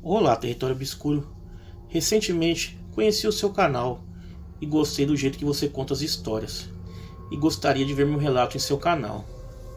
Olá, Território Obscuro. Recentemente conheci o seu canal e gostei do jeito que você conta as histórias. E gostaria de ver meu relato em seu canal.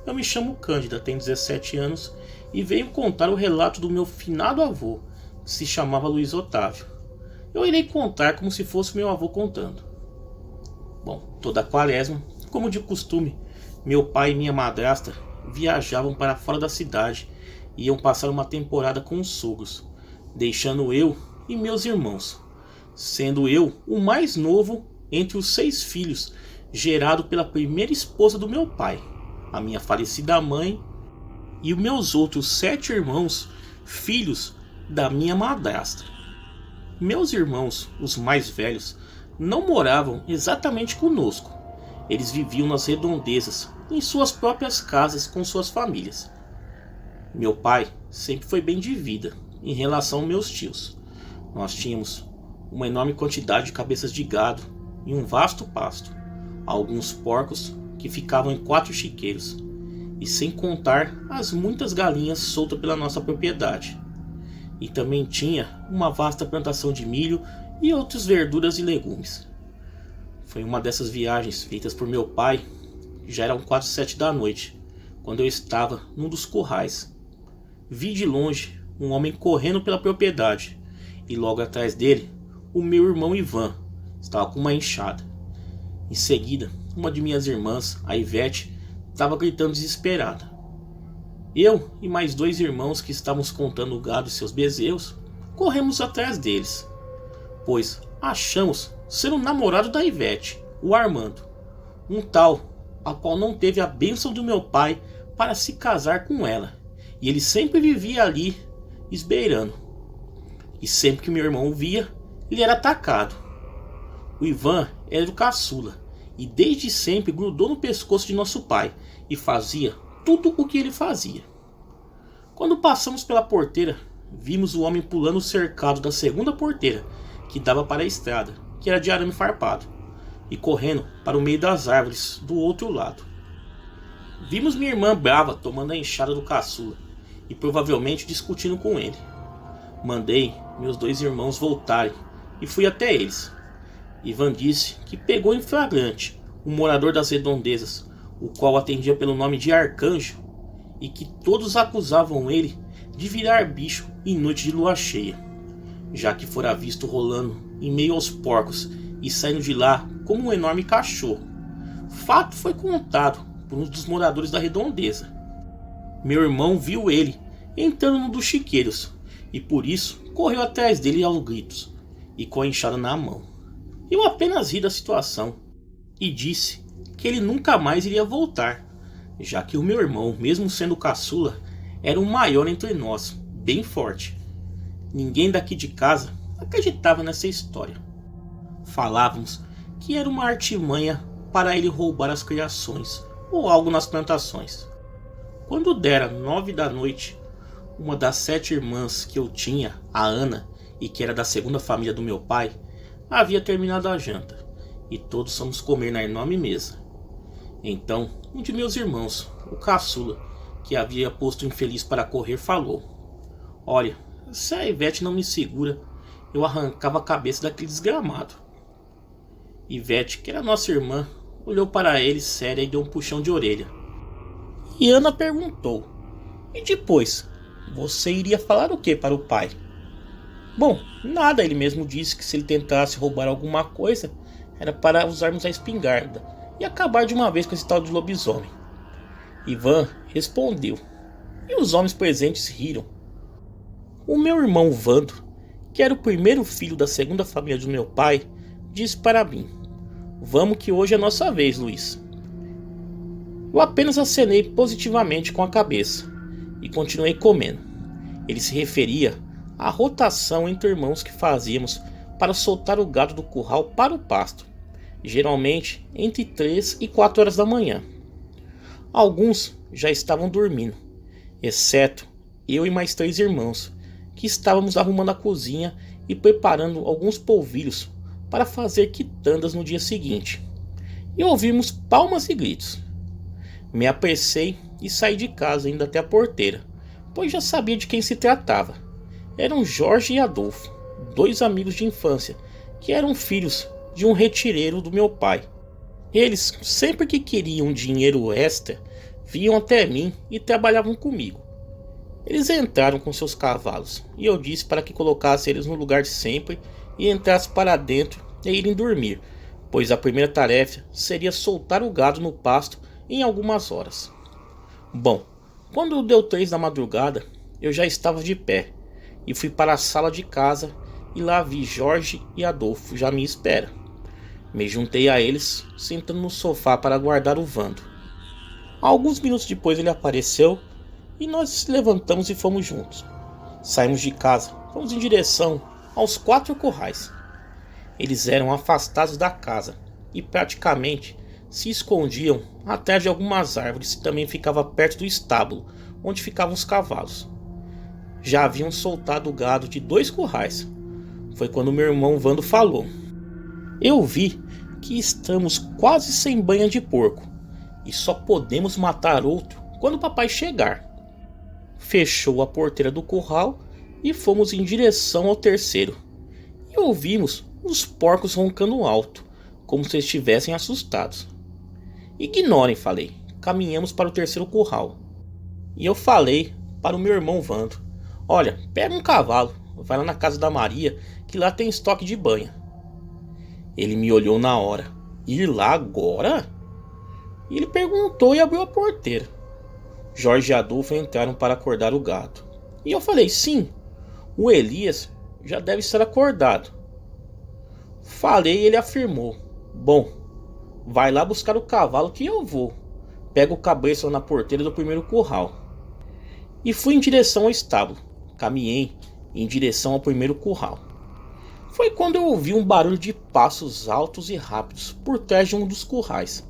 Eu me chamo Cândida, tenho 17 anos e venho contar o relato do meu finado avô, que se chamava Luiz Otávio. Eu irei contar como se fosse meu avô contando. Bom, toda quaresma, como de costume, meu pai e minha madrasta viajavam para fora da cidade e iam passar uma temporada com os sogros, deixando eu e meus irmãos, sendo eu o mais novo entre os 6 filhos, gerado pela primeira esposa do meu pai, a minha falecida mãe, e os meus outros 7 irmãos, filhos da minha madrasta. Meus irmãos, os mais velhos, não moravam exatamente conosco. Eles viviam nas redondezas, em suas próprias casas com suas famílias. Meu pai sempre foi bem de vida em relação aos meus tios. Nós tínhamos uma enorme quantidade de cabeças de gado e um vasto pasto, alguns porcos que ficavam em 4 chiqueiros, e sem contar as muitas galinhas soltas pela nossa propriedade. E também tinha uma vasta plantação de milho e outras verduras e legumes. Foi uma dessas viagens feitas por meu pai, já eram quase 7 da noite, quando eu estava num dos currais. Vi de longe um homem correndo pela propriedade, e logo atrás dele, o meu irmão Ivan estava com uma enxada. Em seguida, uma de minhas irmãs, a Ivete, estava gritando desesperada. Eu e mais 2 irmãos que estávamos contando o gado e seus bezerros, corremos atrás deles, pois achamos ser o namorado da Ivete, o Armando, um tal a qual não teve a bênção do meu pai para se casar com ela, e ele sempre vivia ali esbeirando, e sempre que meu irmão o via, ele era atacado. O Ivan era o caçula, e desde sempre grudou no pescoço de nosso pai e fazia tudo o que ele fazia. Quando passamos pela porteira, vimos o homem pulando o cercado da segunda porteira, que dava para a estrada, que era de arame farpado, e correndo para o meio das árvores do outro lado. Vimos minha irmã brava tomando a enxada do caçula e provavelmente discutindo com ele. Mandei meus 2 irmãos voltarem e fui até eles. Ivan disse que pegou em flagrante um morador das redondezas, o qual atendia pelo nome de Arcanjo, e que todos acusavam ele de virar bicho em noite de lua cheia, já que fora visto rolando em meio aos porcos e saindo de lá como um enorme cachorro. Fato foi contado por um dos moradores da redondeza. Meu irmão viu ele entrando num dos chiqueiros e por isso correu atrás dele aos gritos e com a enxada na mão. Eu apenas ri da situação e disse que ele nunca mais iria voltar, já que o meu irmão, mesmo sendo caçula, era o maior entre nós, bem forte. Ninguém daqui de casa acreditava nessa história. Falávamos que era uma artimanha para ele roubar as criações ou algo nas plantações. Quando dera 9 da noite, uma das 7 irmãs que eu tinha, a Ana, e que era da segunda família do meu pai, havia terminado a janta, e todos fomos comer na enorme mesa. Então, um de meus irmãos, o caçula, que havia posto infeliz para correr, falou: "Olha, se a Ivete não me segura, eu arrancava a cabeça daquele desgramado." Ivete, que era nossa irmã, olhou para ele séria e deu um puxão de orelha. E Ana perguntou: "E depois, você iria falar o que para o pai?" "Bom, nada, ele mesmo disse que se ele tentasse roubar alguma coisa, era para usarmos a espingarda e acabar de uma vez com esse tal de lobisomem." Ivan respondeu, e os homens presentes riram. O meu irmão Vando, que era o primeiro filho da segunda família do meu pai, disse para mim: "Vamos que hoje é nossa vez, Luiz." Eu apenas acenei positivamente com a cabeça e continuei comendo. Ele se referia à rotação entre irmãos que fazíamos para soltar o gado do curral para o pasto, geralmente entre 3 e 4 horas da manhã. Alguns já estavam dormindo, exceto eu e mais 3 irmãos, que estávamos arrumando a cozinha e preparando alguns polvilhos para fazer quitandas no dia seguinte. e ouvimos palmas e gritos. Me apressei e saí de casa indo até a porteira, pois já sabia de quem se tratava. Eram Jorge e Adolfo, dois amigos de infância, que eram filhos de um retireiro do meu pai. Eles, sempre que queriam dinheiro extra, vinham até mim e trabalhavam comigo. Eles entraram com seus cavalos e eu disse para que colocasse eles no lugar de sempre e entrasse para dentro e irem dormir, pois a primeira tarefa seria soltar o gado no pasto em algumas horas. Bom, quando deu 3 da madrugada, eu já estava de pé e fui para a sala de casa e lá vi Jorge e Adolfo já me espera. Me juntei a eles, sentando no sofá para aguardar o Vando. Alguns minutos depois ele apareceu e nós levantamos e fomos juntos. Saímos de casa, fomos em direção aos 4 currais. Eles eram afastados da casa e praticamente se escondiam atrás de algumas árvores que também ficavam perto do estábulo onde ficavam os cavalos. Já haviam soltado o gado de 2 currais. Foi quando meu irmão Vando falou: eu vi que estamos quase sem banha de porco e só podemos matar outro quando o papai chegar. Fechou a porteira do curral e fomos em direção ao terceiro. E ouvimos os porcos roncando alto, como se estivessem assustados. Ignorem, falei. Caminhamos para o terceiro curral. E eu falei para o meu irmão Vando: olha, pega um cavalo, vai lá na casa da Maria, que lá tem estoque de banha. Ele me olhou na hora. Ir lá agora? E ele perguntou e abriu a porteira. Jorge e Adolfo entraram para acordar o gado. E eu falei: sim, o Elias já deve estar acordado. Falei e ele afirmou: bom, vai lá buscar o cavalo que eu vou. Pega o cabeça na porteira do primeiro curral. E fui em direção ao estábulo. Caminhei em direção ao primeiro curral. Foi quando eu ouvi um barulho de passos altos e rápidos por trás de um dos currais.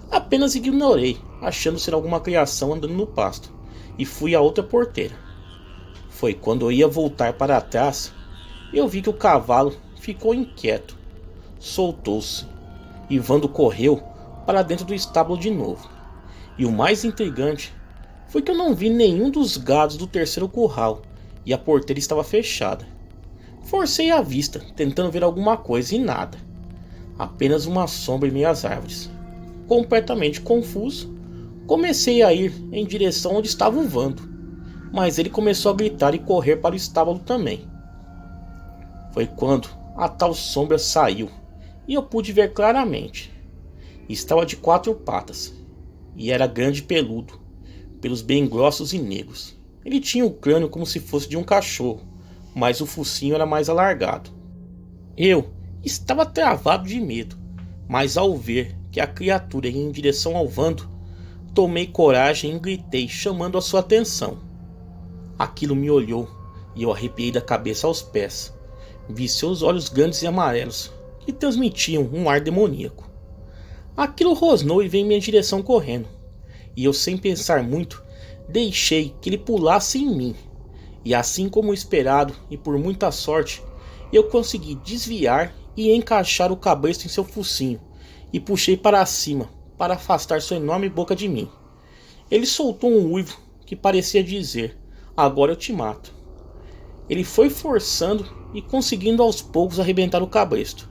Apenas ignorei, achando ser alguma criação andando no pasto, e fui à outra porteira. Foi quando eu ia voltar para trás, eu vi que o cavalo ficou inquieto. Soltou-se, e Vando correu para dentro do estábulo de novo. E o mais intrigante foi que eu não vi nenhum dos gados do terceiro curral, e a porteira estava fechada. Forcei a vista, tentando ver alguma coisa, e nada. Apenas uma sombra em meio às árvores. Completamente confuso, comecei a ir em direção onde estava o Vando, mas ele começou a gritar e correr para o estábulo também. Foi quando a tal sombra saiu e eu pude ver claramente. Estava de 4 patas e era grande e peludo, pelos bem grossos e negros. Ele tinha o crânio como se fosse de um cachorro, mas o focinho era mais alargado. Eu estava travado de medo, mas ao ver que a criatura ia em direção ao Vando, tomei coragem e gritei, chamando a sua atenção. Aquilo me olhou e eu arrepiei da cabeça aos pés. Vi seus olhos grandes e amarelos, que transmitiam um ar demoníaco. Aquilo rosnou e veio em minha direção correndo, e eu, sem pensar muito, deixei que ele pulasse em mim. E assim como esperado, e por muita sorte, eu consegui desviar e encaixar o cabresto em seu focinho, e puxei para cima, para afastar sua enorme boca de mim. Ele soltou um uivo que parecia dizer: agora eu te mato. Ele foi forçando e conseguindo aos poucos arrebentar o cabresto.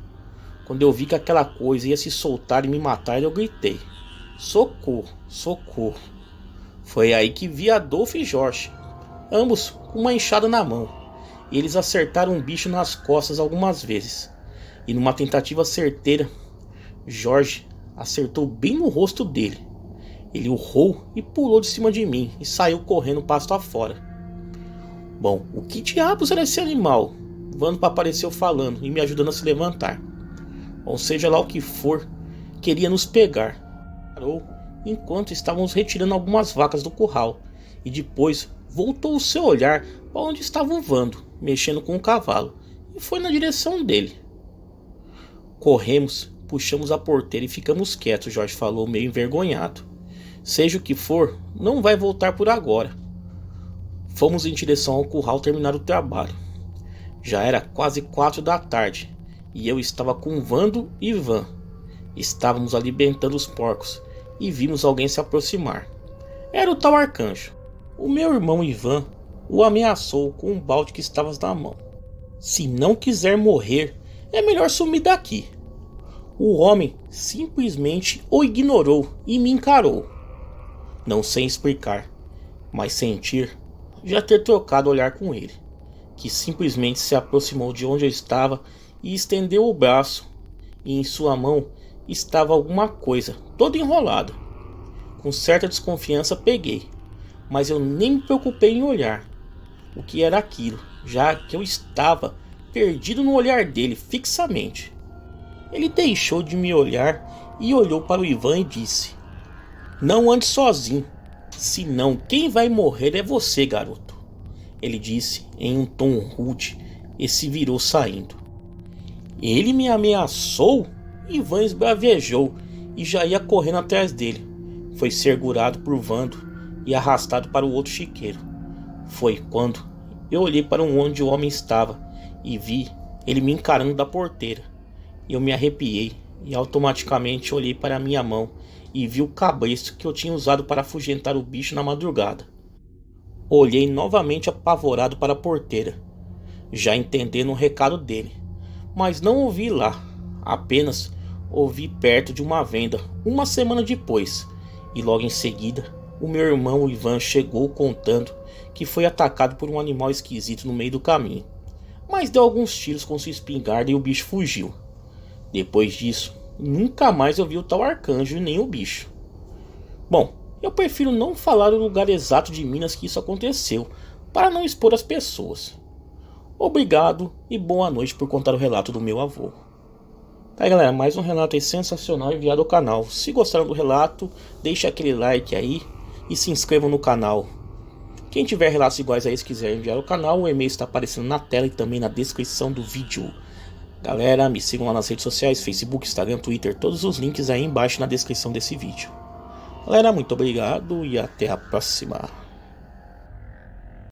Quando eu vi que aquela coisa ia se soltar e me matar, eu gritei: socorro, socorro. Foi aí que vi Adolfo e Jorge, ambos com uma enxada na mão, e eles acertaram o bicho nas costas algumas vezes, e numa tentativa certeira, Jorge acertou bem no rosto dele. Ele urrou e pulou de cima de mim e saiu correndo pasto afora. Bom, o que diabos era esse animal? Vando apareceu falando e me ajudando a se levantar. Ou seja lá o que for, queria nos pegar. Parou enquanto estávamos retirando algumas vacas do curral, e depois voltou o seu olhar para onde estava o Vando, mexendo com o cavalo, e foi na direção dele. Corremos, puxamos a porteira e ficamos quietos, Jorge falou, meio envergonhado. Seja o que for, não vai voltar por agora. Fomos em direção ao curral terminar o trabalho. Já era quase 4 da tarde, e eu estava com Vando e Van. Estávamos alimentando os porcos e vimos alguém se aproximar. Era o tal arcanjo. O meu irmão Ivan o ameaçou com um balde que estava na mão. Se não quiser morrer, é melhor sumir daqui. O homem simplesmente o ignorou e me encarou. Não sei explicar, mas sentir já ter trocado olhar com ele, que simplesmente se aproximou de onde eu estava e estendeu o braço, e em sua mão estava alguma coisa, toda enrolada. Com certa desconfiança peguei, mas eu nem me preocupei em olhar o que era aquilo, já que eu estava perdido no olhar dele fixamente. Ele deixou de me olhar e olhou para o Ivan e disse: "Não ande sozinho, senão quem vai morrer é você, garoto." Ele disse em um tom rude e se virou saindo. Ele me ameaçou? Ivan esbravejou e já ia correndo atrás dele. Foi segurado por Vando e arrastado para o outro chiqueiro. Foi quando eu olhei para onde o homem estava e vi ele me encarando da porteira. Eu me arrepiei e automaticamente olhei para minha mão e vi o cabresto que eu tinha usado para afugentar o bicho na madrugada. Olhei novamente apavorado para a porteira, já entendendo o recado dele, mas não ouvi lá, apenas ouvi perto de uma venda uma semana depois, e logo em seguida o meu irmão Ivan chegou contando que foi atacado por um animal esquisito no meio do caminho, mas deu alguns tiros com sua espingarda e o bicho fugiu. Depois disso, nunca mais eu vi o tal arcanjo e nem o bicho. Bom, eu prefiro não falar o lugar exato de Minas que isso aconteceu, para não expor as pessoas. Obrigado e boa noite por contar o relato do meu avô. Tá aí, galera, mais um relato aí sensacional enviado ao canal. Se gostaram do relato, deixe aquele like aí e se inscrevam no canal. Quem tiver relatos iguais a esse e quiser enviar ao canal, o e-mail está aparecendo na tela e também na descrição do vídeo. Galera, me sigam lá nas redes sociais, Facebook, Instagram, Twitter, todos os links aí embaixo na descrição desse vídeo. Galera, muito obrigado e até a próxima.